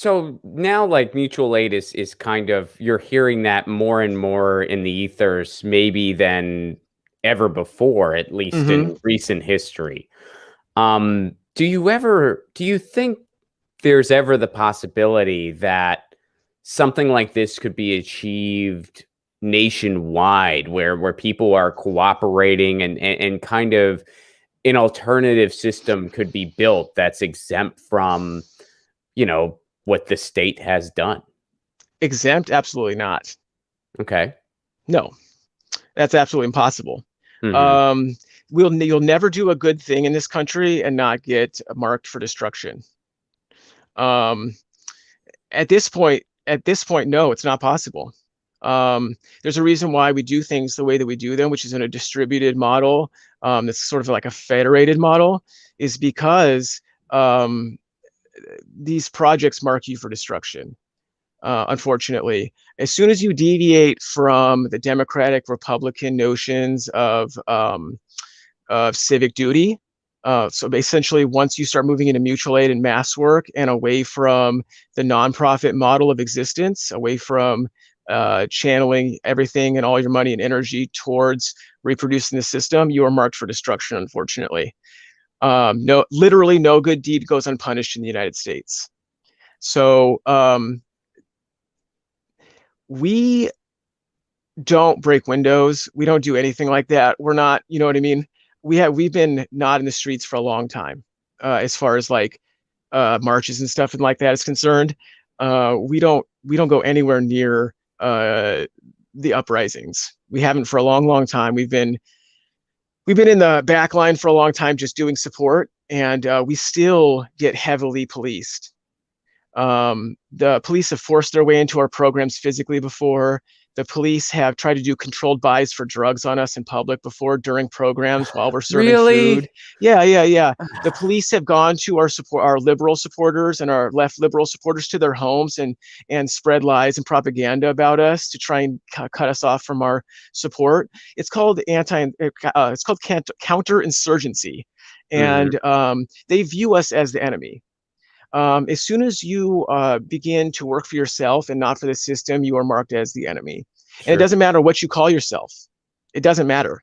So now, like mutual aid is kind of you're hearing that more and more in the ethers, maybe than ever before, at least Hmm. in recent history. Do you think there's ever the possibility that something like this could be achieved nationwide, where people are cooperating and kind of an alternative system could be built that's exempt from, what the state has done? Exempt? Absolutely not. Okay. No, that's absolutely impossible. Hmm. Um, you'll never do a good thing in this country and not get marked for destruction. Um, at this point, no, it's not possible. There's a reason why we do things the way that we do them, which is in a distributed model. That's sort of like a federated model, is because um, these projects mark you for destruction. Unfortunately, as soon as you deviate from the democratic Republican notions of civic duty, so essentially, once you start moving into mutual aid and mass work and away from the nonprofit model of existence, away from channeling everything and all your money and energy towards reproducing the system, you are marked for destruction, unfortunately. No, literally, no good deed goes unpunished in the United States. So we don't break windows. We don't do anything like that. We're not, you know what I mean? We've been not in the streets for a long time, as far as like marches and stuff and like that is concerned. We don't go anywhere near the uprisings. We haven't for a long, long time. We've been in the back line for a long time, just doing support, and we still get heavily policed. The police have forced their way into our programs physically before. The police have tried to do controlled buys for drugs on us in public before, during programs, while we're serving food. Really? Yeah, yeah, yeah. The police have gone to our liberal supporters and our left liberal supporters to their homes and spread lies and propaganda about us to try and cut us off from our support. It's called counterinsurgency, Hmm. and they view us as the enemy. As soon as you begin to work for yourself and not for the system, you are marked as the enemy. And it Sure. doesn't matter what you call yourself. It doesn't matter.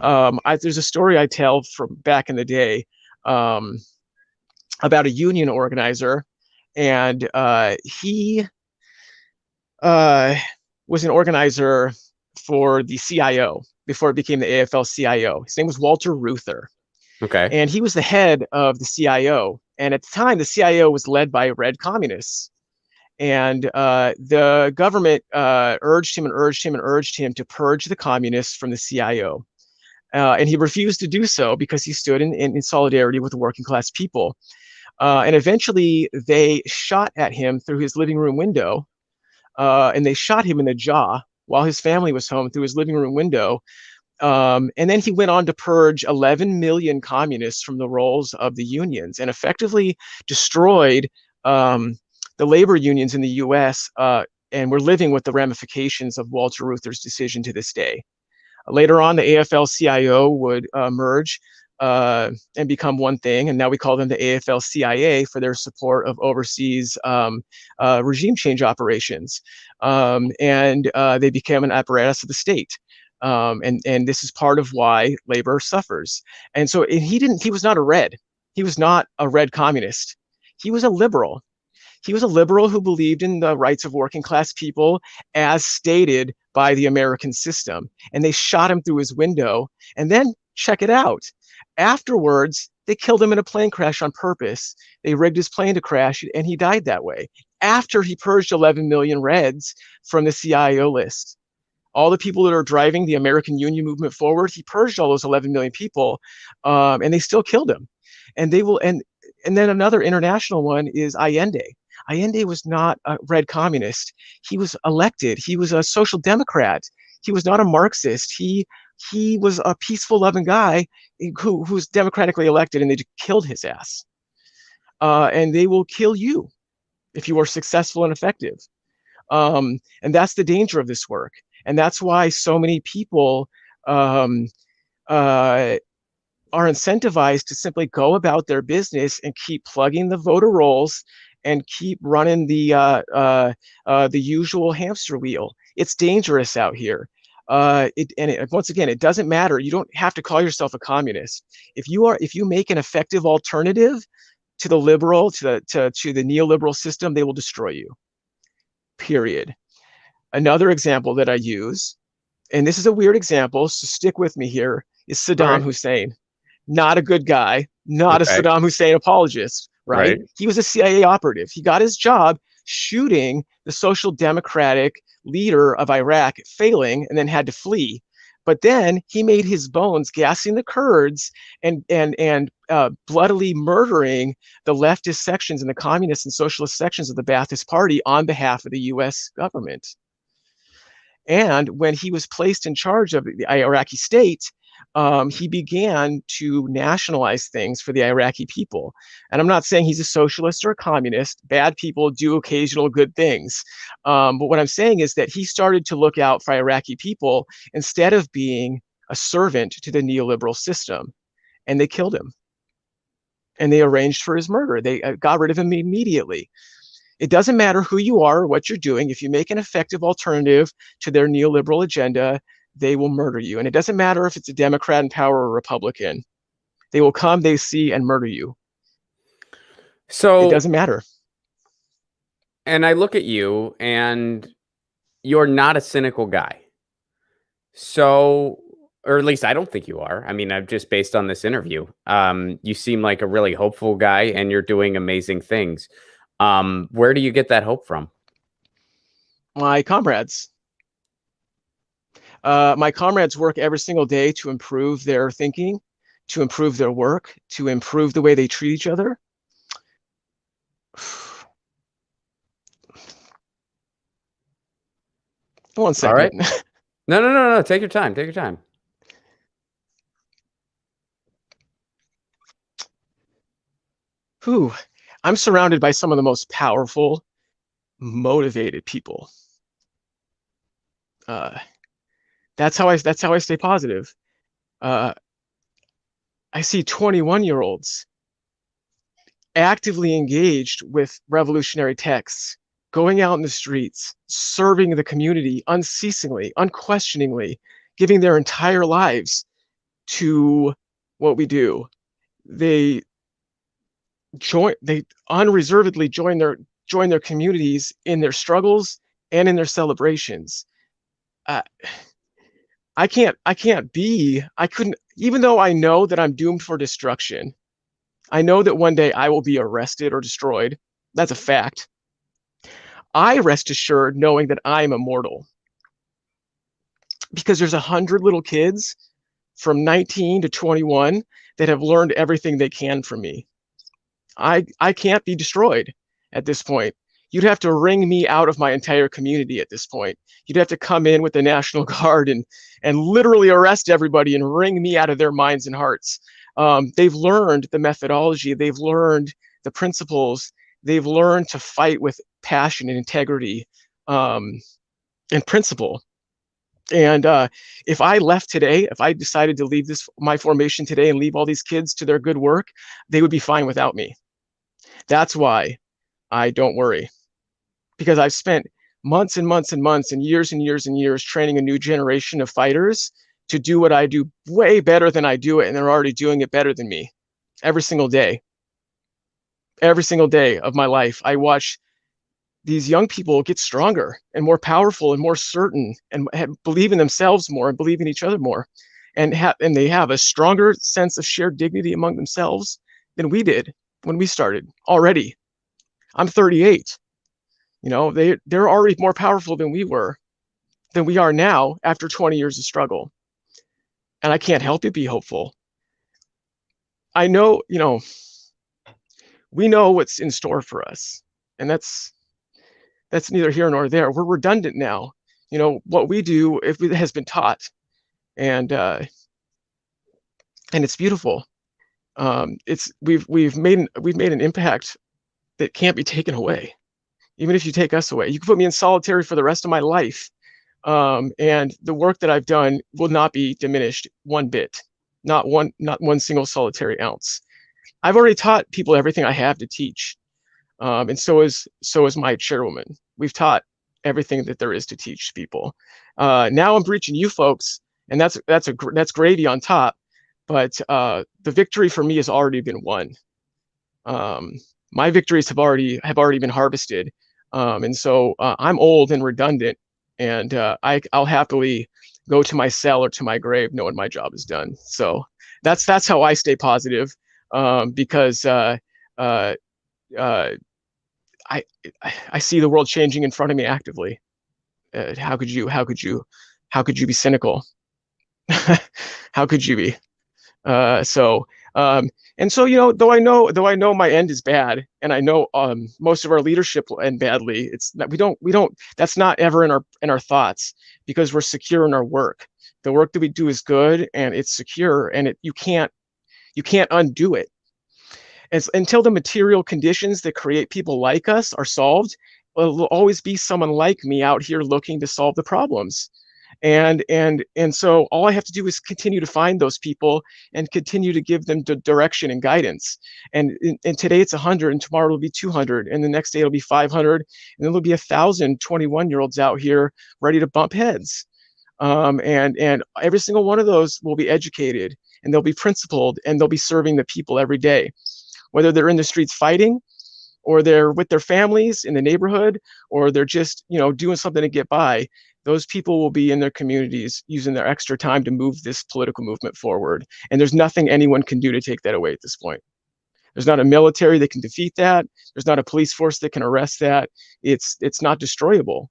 There's a story I tell from back in the day, um, about a union organizer, and he uh, was an organizer for the CIO before it became the AFL-CIO. His name was Walter Ruther, Okay. and he was the head of the CIO. And at the time, the CIO was led by red communists. And the government urged him and urged him and urged him to purge the communists from the CIO. And he refused to do so because he stood in solidarity with the working class people. And eventually, they shot at him through his living room window, and they shot him in the jaw while his family was home through his living room window. And then he went on to purge 11 million communists from the rolls of the unions and effectively destroyed the labor unions in the US. And we're living with the ramifications of Walter Reuther's decision to this day. Later on, the AFL CIO would merge and become one thing. And now we call them the AFL CIA for their support of overseas regime change operations. And they became an apparatus of the state. And this is part of why labor suffers. And so he was not a red. He was not a red communist. He was a liberal. He was a liberal who believed in the rights of working class people as stated by the American system. And they shot him through his window. And then check it out. Afterwards, they killed him in a plane crash on purpose. They rigged his plane to crash, and he died that way after he purged 11 million Reds from the CIO list. All the people that are driving the American Union movement forward, he purged all those 11 million people, and they still killed him. And they will, and then another international one is Allende. Allende was not a red communist. He was elected. He was a social democrat. He was not a Marxist. He was a peaceful, loving guy who was democratically elected, and they killed his ass. And they will kill you if you are successful and effective. And that's the danger of this work. And that's why so many people um, uh, are incentivized to simply go about their business and keep plugging the voter rolls and keep running the usual hamster wheel. It's dangerous out here. Once again, it doesn't matter. You don't have to call yourself a communist. If you make an effective alternative to the liberal, to the neoliberal system, they will destroy you. Period. Another example that I use, and this is a weird example, so stick with me here, is Saddam Hussein. Not a good guy, not a Saddam Hussein apologist, right? He was a CIA operative. He got his job shooting the social democratic leader of Iraq, failing, and then had to flee. But then he made his bones gassing the Kurds and bloodily murdering the leftist sections and the communist and socialist sections of the Ba'athist Party on behalf of the US government. And when he was placed in charge of the Iraqi state, he began to nationalize things for the Iraqi people. And I'm not saying he's a socialist or a communist. Bad people do occasional good things. But what I'm saying is that he started to look out for Iraqi people instead of being a servant to the neoliberal system. And they killed him. And they arranged for his murder. They got rid of him immediately. It doesn't matter who you are or what you're doing. If you make an effective alternative to their neoliberal agenda, they will murder you. And it doesn't matter if it's a Democrat in power or a Republican. They will come, they see, and murder you. So it doesn't matter. And I look at you, and you're not a cynical guy. So, or at least I don't think you are. I mean, I've just based on this interview. You seem like a really hopeful guy, and you're doing amazing things. Where do you get that hope from? My comrades. My comrades work every single day to improve their thinking, to improve their work, to improve the way they treat each other. One second. All right. No. Take your time. Take your time. I'm surrounded by some of the most powerful, motivated people. That's how I stay positive. I see 21-year-olds actively engaged with revolutionary texts, going out in the streets, serving the community unceasingly, unquestioningly, giving their entire lives to what we do. They unreservedly join their communities in their struggles and in their celebrations. I couldn't, even though I know that I'm doomed for destruction, I know that one day I will be arrested or destroyed. That's a fact. I rest assured knowing that I'm immortal. Because there's 100 little kids from 19 to 21 that have learned everything they can from me. I can't be destroyed at this point. You'd have to wring me out of my entire community at this point. You'd have to come in with the National Guard and literally arrest everybody and wring me out of their minds and hearts. They've learned the methodology. They've learned the principles. They've learned to fight with passion and integrity and principle. And if I left today, if I decided to leave my formation today and leave all these kids to their good work, they would be fine without me. That's why I don't worry. Because I've spent months and months and months and years training a new generation of fighters to do what I do way better than I do it, and they're already doing it better than me every single day. Every single day of my life, I watch these young people get stronger and more powerful and more certain and believe in themselves more and believe in each other more, and they have a stronger sense of shared dignity among themselves than we did when we started already. I'm 38. You know, they're already more powerful than we are now after 20 years of struggle. And I can't help but be hopeful. I know, we know what's in store for us. And that's neither here nor there. We're redundant now. What we do has been taught. And it's beautiful. We've made an impact that can't be taken away. Even if you take us away, you can put me in solitary for the rest of my life. And the work that I've done will not be diminished one bit, not one single solitary ounce. I've already taught people everything I have to teach. And so is my chairwoman. We've taught everything that there is to teach people. Now I'm preaching you folks, and that's gravy on top. But the victory for me has already been won. My victories have already been harvested, and so I'm old and redundant, and I'll happily go to my cell or to my grave knowing my job is done. So that's how I stay positive, because I see the world changing in front of me actively. How could you be cynical? How could you be? And so, though I know my end is bad, and I know most of our leadership will end badly, it's that we don't that's not ever in our thoughts, because we're secure in our work. The work that we do is good, and it's secure, and you can't undo it. Until the material conditions that create people like us are solved, there'll always be someone like me out here looking to solve the problems. And so all I have to do is continue to find those people and continue to give them direction and guidance. And today it's 100, and tomorrow it'll be 200, and the next day it'll be 500, and then there'll be 1,000 21-year-olds out here ready to bump heads. And every single one of those will be educated, and they'll be principled, and they'll be serving the people every day, whether they're in the streets fighting, or they're with their families in the neighborhood, or they're just doing something to get by. Those people will be in their communities using their extra time to move this political movement forward. And there's nothing anyone can do to take that away at this point. There's not a military that can defeat that. There's not a police force that can arrest that. It's not destroyable.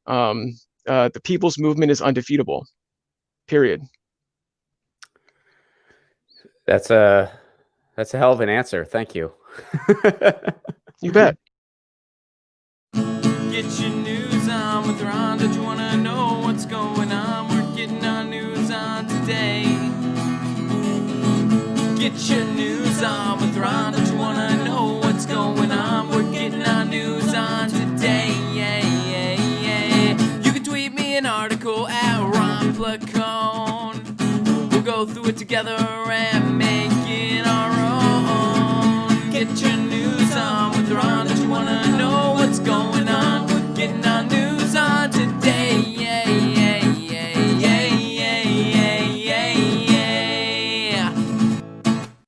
The people's movement is undefeatable, period. That's a hell of an answer. Thank you. You bet. Get your news on with Ron. Don't you want to know what's going on? We're getting our news on today. Get your news on with Ron. Don't you want to know what's going on? We're getting our news on today. You can tweet me an article at Ron Placone. We'll go through it together and make it our own. Get your